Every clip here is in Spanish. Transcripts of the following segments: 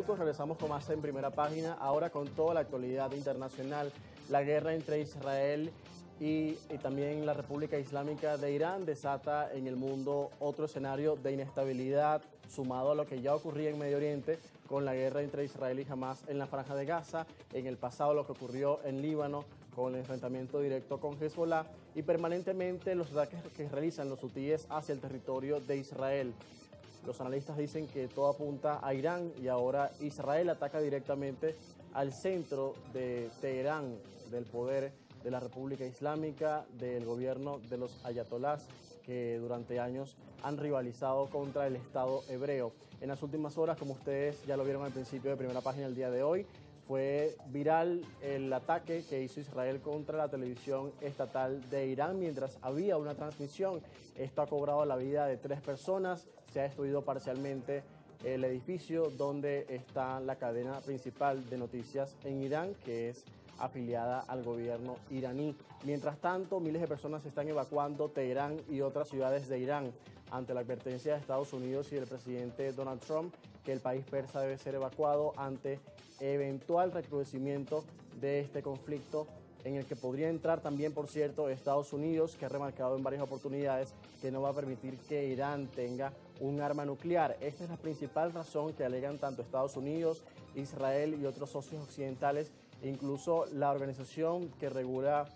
Regresamos con más en Primera Página, ahora con toda la actualidad internacional, la guerra entre Israel y también la República Islámica de Irán desata en el mundo otro escenario de inestabilidad, sumado a lo que ya ocurría en Medio Oriente con la guerra entre Israel y Hamas en la Franja de Gaza, en el pasado lo que ocurrió en Líbano con el enfrentamiento directo con Hezbollah y permanentemente los ataques que realizan los hutíes hacia el territorio de Israel. Los analistas dicen que todo apunta a Irán y ahora Israel ataca directamente al centro de Teherán, del poder de la República Islámica, del gobierno de los ayatolás, que durante años han rivalizado contra el Estado hebreo. En las últimas horas, como ustedes ya lo vieron al principio de Primera Página el día de hoy, fue viral el ataque que hizo Israel contra la televisión estatal de Irán mientras había una transmisión. Esto ha cobrado la vida de 3 personas, se ha destruido parcialmente el edificio donde está la cadena principal de noticias en Irán, que es afiliada al gobierno iraní. Mientras tanto, miles de personas se están evacuando Teherán y otras ciudades de Irán ante la advertencia de Estados Unidos y del presidente Donald Trump que el país persa debe ser evacuado ante eventual recrudecimiento de este conflicto, en el que podría entrar también, por cierto, Estados Unidos, que ha remarcado en varias oportunidades que no va a permitir que Irán tenga un arma nuclear. Esta es la principal razón que alegan tanto Estados Unidos, Israel y otros socios occidentales, incluso la organización que regula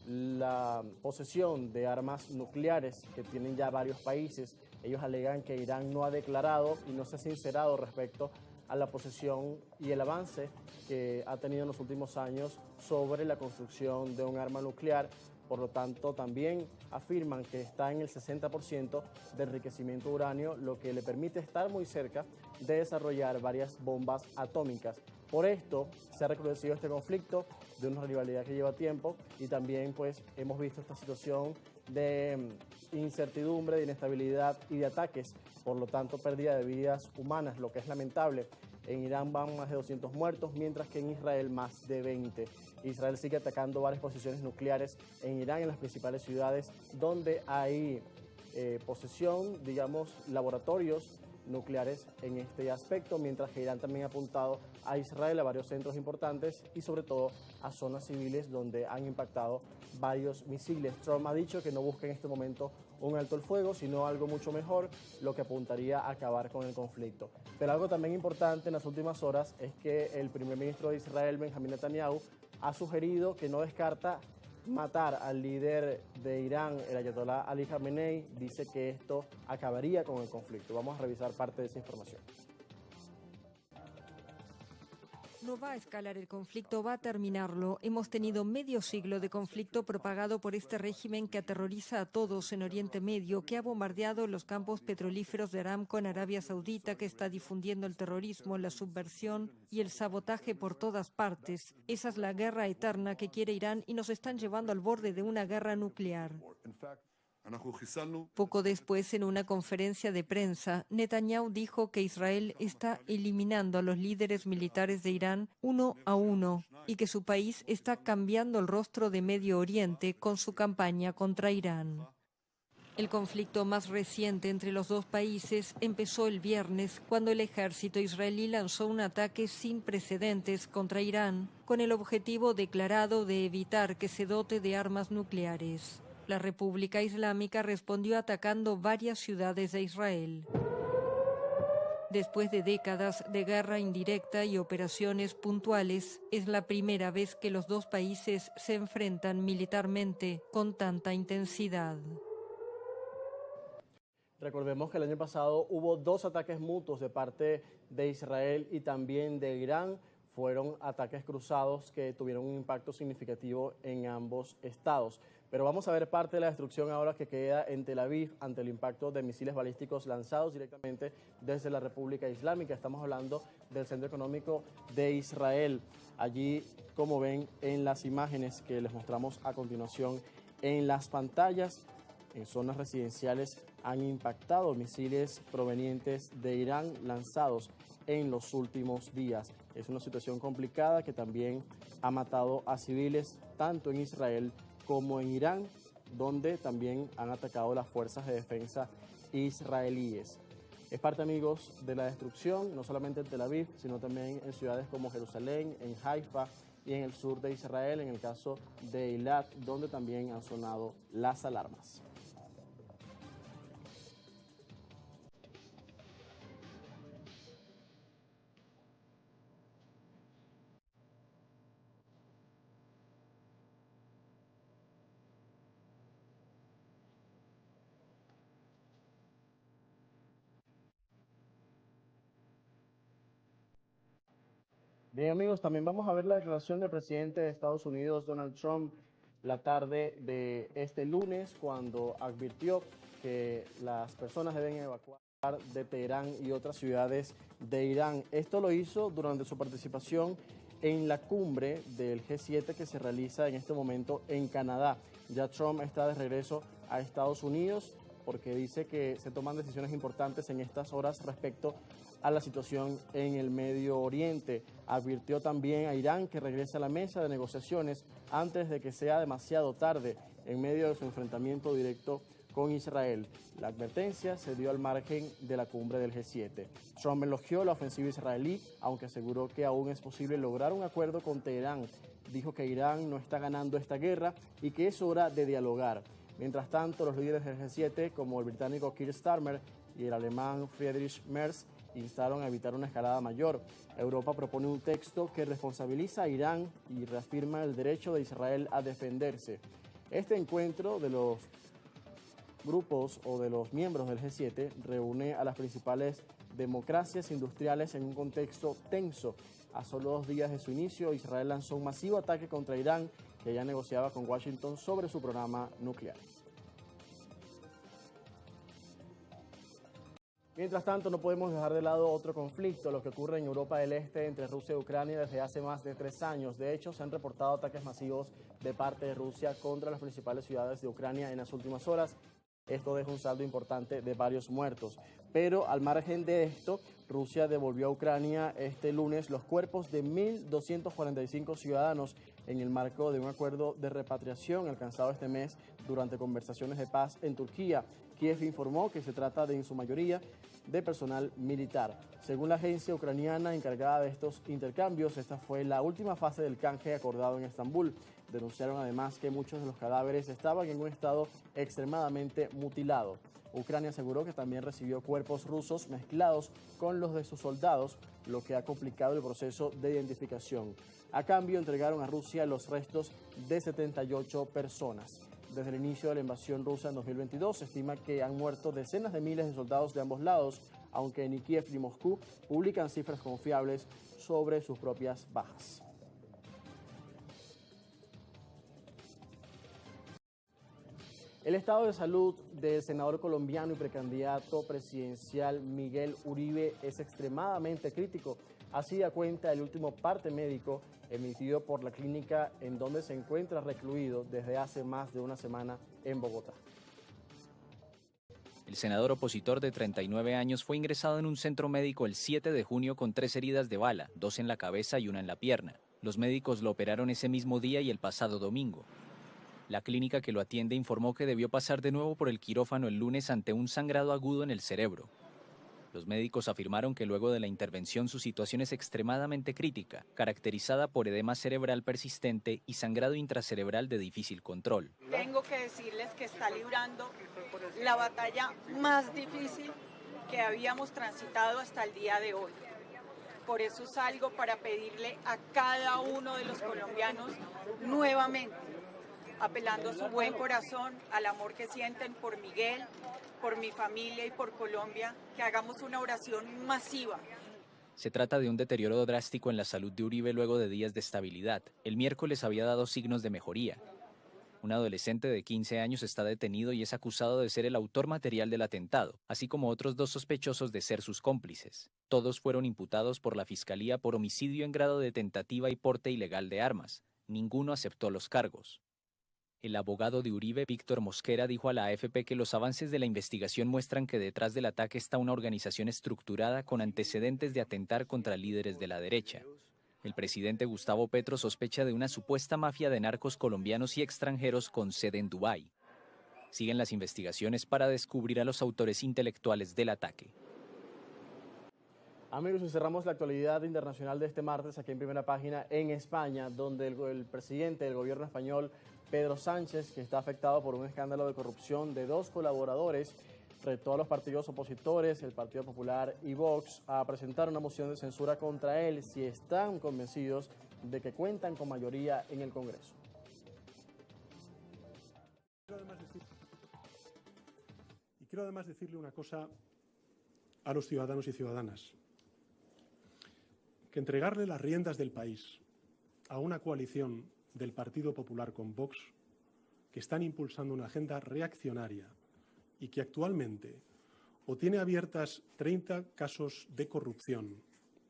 la posesión de armas nucleares que tienen ya varios países. Ellos alegan que Irán no ha declarado y no se ha sincerado respecto a la posesión y el avance que ha tenido en los últimos años sobre la construcción de un arma nuclear. Por lo tanto, también afirman que está en el 60% de enriquecimiento de uranio, lo que le permite estar muy cerca de desarrollar varias bombas atómicas. Por esto se ha recrudecido este conflicto de una rivalidad que lleva tiempo y también pues hemos visto esta situación de incertidumbre, de inestabilidad y de ataques, por lo tanto pérdida de vidas humanas, lo que es lamentable. En Irán van más de 200 muertos, mientras que en Israel más de 20. Israel sigue atacando varias posiciones nucleares en Irán, en las principales ciudades donde hay posesión, digamos, laboratorios nucleares en este aspecto, mientras que Irán también ha apuntado a Israel, a varios centros importantes y sobre todo a zonas civiles donde han impactado varios misiles. Trump ha dicho que no busca en este momento un alto el fuego, sino algo mucho mejor, lo que apuntaría a acabar con el conflicto. Pero algo también importante en las últimas horas es que el primer ministro de Israel, Benjamin Netanyahu, ha sugerido que no descarta matar al líder de Irán, el ayatolá Ali Khamenei. Dice que esto acabaría con el conflicto. Vamos a revisar parte de esa información. No va a escalar el conflicto, va a terminarlo. Hemos tenido medio siglo de conflicto propagado por este régimen que aterroriza a todos en Oriente Medio, que ha bombardeado los campos petrolíferos de Aramco en Arabia Saudita, que está difundiendo el terrorismo, la subversión y el sabotaje por todas partes. Esa es la guerra eterna que quiere Irán y nos están llevando al borde de una guerra nuclear. Poco después, en una conferencia de prensa, Netanyahu dijo que Israel está eliminando a los líderes militares de Irán uno a uno y que su país está cambiando el rostro de Medio Oriente con su campaña contra Irán. El conflicto más reciente entre los dos países empezó el viernes, cuando el ejército israelí lanzó un ataque sin precedentes contra Irán, con el objetivo declarado de evitar que se dote de armas nucleares. La República Islámica respondió atacando varias ciudades de Israel. Después de décadas de guerra indirecta y operaciones puntuales, es la primera vez que los dos países se enfrentan militarmente con tanta intensidad. Recordemos que el año pasado hubo 2 ataques mutuos de parte de Israel y también de Irán. Fueron ataques cruzados que tuvieron un impacto significativo en ambos estados. Pero vamos a ver parte de la destrucción ahora que queda en Tel Aviv ante el impacto de misiles balísticos lanzados directamente desde la República Islámica. Estamos hablando del centro económico de Israel. Allí, como ven en las imágenes que les mostramos a continuación en las pantallas, en zonas residenciales han impactado misiles provenientes de Irán lanzados en los últimos días. Es una situación complicada que también ha matado a civiles tanto en Israel como en Irán, donde también han atacado las fuerzas de defensa israelíes. Es parte, amigos, de la destrucción, no solamente en Tel Aviv, sino también en ciudades como Jerusalén, en Haifa y en el sur de Israel, en el caso de Eilat, donde también han sonado las alarmas. Bien, amigos, también vamos a ver la declaración del presidente de Estados Unidos, Donald Trump, la tarde de este lunes, cuando advirtió que las personas deben evacuar de Teherán y otras ciudades de Irán. Esto lo hizo durante su participación en la cumbre del G7 que se realiza en este momento en Canadá. Ya Trump está de regreso a Estados Unidos porque dice que se toman decisiones importantes en estas horas respecto a la situación en el Medio Oriente. Advirtió también a Irán que regrese a la mesa de negociaciones antes de que sea demasiado tarde en medio de su enfrentamiento directo con Israel. La advertencia se dio al margen de la cumbre del G7. Trump elogió la ofensiva israelí, aunque aseguró que aún es posible lograr un acuerdo con Teherán. Dijo que Irán no está ganando esta guerra y que es hora de dialogar. Mientras tanto, los líderes del G7, como el británico Keir Starmer y el alemán Friedrich Merz, instaron a evitar una escalada mayor. Europa propone un texto que responsabiliza a Irán y reafirma el derecho de Israel a defenderse. Este encuentro de los grupos o de los miembros del G7 reúne a las principales democracias industriales en un contexto tenso. A solo 2 días de su inicio, Israel lanzó un masivo ataque contra Irán, que ya negociaba con Washington sobre su programa nuclear. Mientras tanto, no podemos dejar de lado otro conflicto, lo que ocurre en Europa del Este entre Rusia y Ucrania desde hace más de 3 años. De hecho, se han reportado ataques masivos de parte de Rusia contra las principales ciudades de Ucrania en las últimas horas. Esto deja un saldo importante de varios muertos. Pero al margen de esto, Rusia devolvió a Ucrania este lunes los cuerpos de 1.245 ciudadanos en el marco de un acuerdo de repatriación alcanzado este mes durante conversaciones de paz en Turquía. Kiev informó que se trata de, en su mayoría, de personal militar. Según la agencia ucraniana encargada de estos intercambios, esta fue la última fase del canje acordado en Estambul. Denunciaron además que muchos de los cadáveres estaban en un estado extremadamente mutilado. Ucrania aseguró que también recibió cuerpos rusos mezclados con los de sus soldados, lo que ha complicado el proceso de identificación. A cambio, entregaron a Rusia los restos de 78 personas. Desde el inicio de la invasión rusa en 2022, se estima que han muerto decenas de miles de soldados de ambos lados, aunque ni Kiev ni Moscú publican cifras confiables sobre sus propias bajas. El estado de salud del senador colombiano y precandidato presidencial Miguel Uribe es extremadamente crítico. Así da cuenta el último parte médico emitido por la clínica en donde se encuentra recluido desde hace más de una semana en Bogotá. El senador opositor de 39 años fue ingresado en un centro médico el 7 de junio con 3 heridas de bala, 2 en la cabeza y 1 en la pierna. Los médicos lo operaron ese mismo día y el pasado domingo. La clínica que lo atiende informó que debió pasar de nuevo por el quirófano el lunes ante un sangrado agudo en el cerebro. Los médicos afirmaron que luego de la intervención su situación es extremadamente crítica, caracterizada por edema cerebral persistente y sangrado intracerebral de difícil control. Tengo que decirles que está librando la batalla más difícil que habíamos transitado hasta el día de hoy. Por eso salgo para pedirle a cada uno de los colombianos nuevamente, apelando a su buen corazón, al amor que sienten por Miguel, por mi familia y por Colombia, que hagamos una oración masiva. Se trata de un deterioro drástico en la salud de Uribe luego de días de estabilidad. El miércoles había dado signos de mejoría. Un adolescente de 15 años está detenido y es acusado de ser el autor material del atentado, así como otros 2 sospechosos de ser sus cómplices. Todos fueron imputados por la Fiscalía por homicidio en grado de tentativa y porte ilegal de armas. Ninguno aceptó los cargos. El abogado de Uribe, Víctor Mosquera, dijo a la AFP que los avances de la investigación muestran que detrás del ataque está una organización estructurada con antecedentes de atentar contra líderes de la derecha. El presidente Gustavo Petro sospecha de una supuesta mafia de narcos colombianos y extranjeros con sede en Dubái. Siguen las investigaciones para descubrir a los autores intelectuales del ataque. Amigos, y cerramos la actualidad internacional de este martes aquí en Primera Página en España, donde el presidente del gobierno español, Pedro Sánchez, que está afectado por un escándalo de corrupción de 2 colaboradores, retó a los partidos opositores, el Partido Popular y Vox, a presentar una moción de censura contra él si están convencidos de que cuentan con mayoría en el Congreso. Y quiero además decirle una cosa a los ciudadanos y ciudadanas, que entregarle las riendas del país a una coalición del Partido Popular con Vox, que están impulsando una agenda reaccionaria y que actualmente o tiene abiertas 30 casos de corrupción,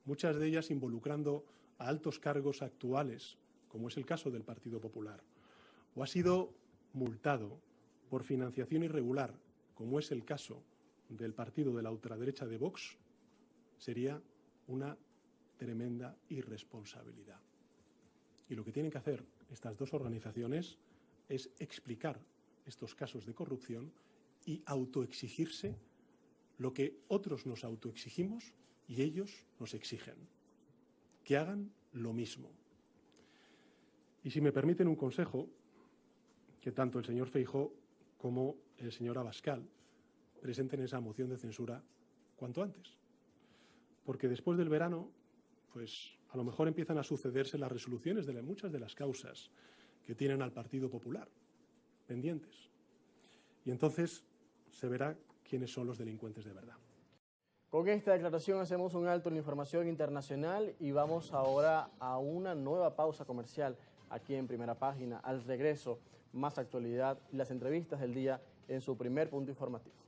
muchas de ellas involucrando a altos cargos actuales, como es el caso del Partido Popular, o ha sido multado por financiación irregular, como es el caso del partido de la ultraderecha de Vox, sería una tremenda irresponsabilidad. Y lo que tienen que hacer estas dos organizaciones es explicar estos casos de corrupción y autoexigirse lo que otros nos autoexigimos y ellos nos exigen, que hagan lo mismo. Y si me permiten un consejo, que tanto el señor Feijóo como el señor Abascal presenten esa moción de censura cuanto antes. Porque después del verano, pues a lo mejor empiezan a sucederse las resoluciones de muchas de las causas que tienen al Partido Popular pendientes. Y entonces se verá quiénes son los delincuentes de verdad. Con esta declaración hacemos un alto en la información internacional y vamos ahora a una nueva pausa comercial aquí en Primera Página. Al regreso, más actualidad y las entrevistas del día en su primer punto informativo.